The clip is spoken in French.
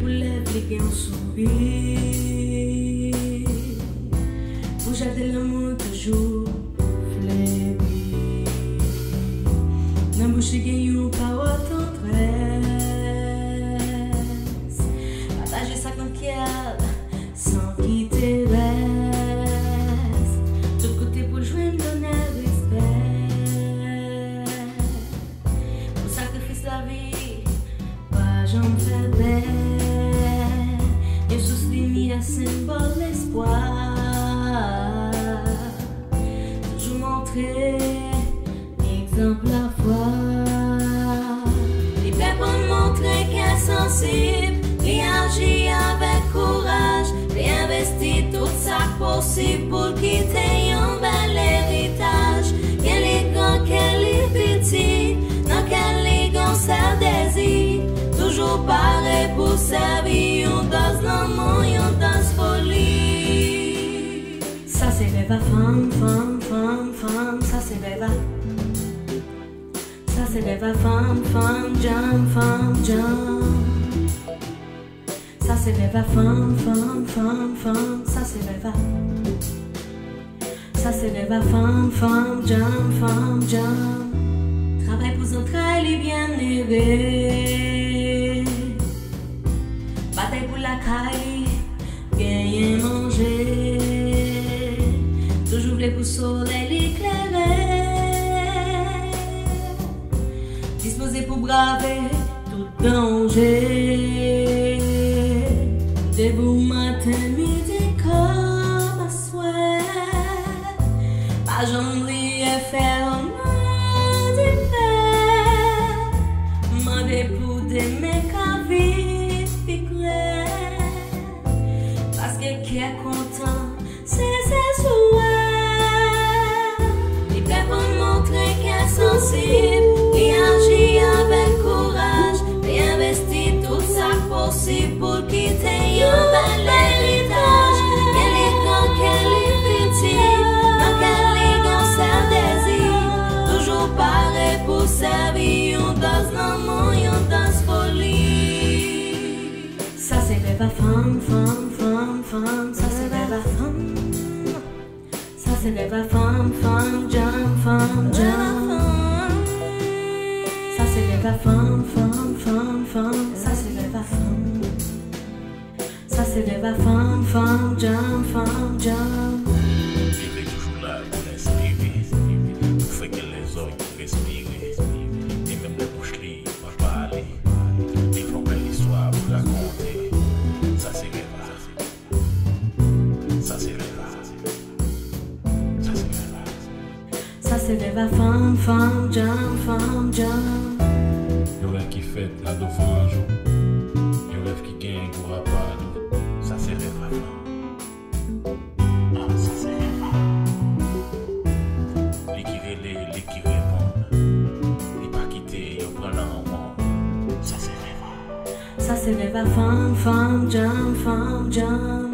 pour lèvres et un sourire. Pour jeter l'amour toujours flébi. Dans bouche qui une parole tendresse. Partager ça comme qu'elle sans quitter reste. Tout côté pour joindre l'honneur respect. Pour sacrifice la vie, pas j'en fais belle. Et sous lumière symbole l'espoir. Toujours montrer exemple la foi. Les peuples montrer qu'elle est sensible. Réagit avec courage. Réinvestir tout ça possible pour quitter un bel héritage. Quel est grand, quel est petit. Dans quel est grand, c'est désir. Toujours pareil pour servir. On danse l'amour, on danse folie. Ça c'est rêve à femme, femme, femme, femme. Ça c'est rêve à. Ça c'est rêve à femme, femme, jam, femme, jam. Ça c'est rêve à femme, femme, femme, femme. Ça c'est rêve à. Ça c'est rêve à femme, femme, jam, femme, jam. Travail pour entrailles les bien-aimés. Bataille pour la caille, gagner manger. Toujours voulez pour soleil l'éclairer. Disposé pour braver tout danger. Debout matin, midi comme à souhait. Pas j'envie à faire un des pères. Mandé pour des mecs à vivre puis clair. Parce que qui est content, c'est ses souhaits. Les peuples montrer qu'elle est sensible. Réagit avec courage. Réinvestir tout ça possible pour quitter un bel héritage. Quel est grand, quel est petit. Dans quel est grand, c'est désir. Toujours pareil pour servir. On danse l'amour, on danse folie. Ça c'est rêve à femme, femme, femme, femme. Ça c'est rêve à femme. Ça c'est rêve à femme, femme, jam, femme, jam. Ça c'est rêve à femme, femme, femme, femme. Ça c'est rêve à femme. Ça c'est rêve à femme, femme, jam, femme, jam. Il est toujours là pour l'inspirer. Pour faire que les oreilles respirent. Et même les bouches libres pour parler. Ils font belle histoire pour raconter. Ça c'est rêve à. Ça c'est rêve à. Ça c'est rêve à. Ça c'est rêve à femme, femme, jam, femme, jam. Yo rêve qui fait la devant un jour. Yo rêve qui gagne pour rapado. Ça c'est rêve à femme. Ah, ça c'est rêve à. Les qui relèvent, les qui répondent. Les pas quitter, yo prennent en mort. Ça c'est rêve à. Ça c'est rêve à femme, femme, jam, femme, jam.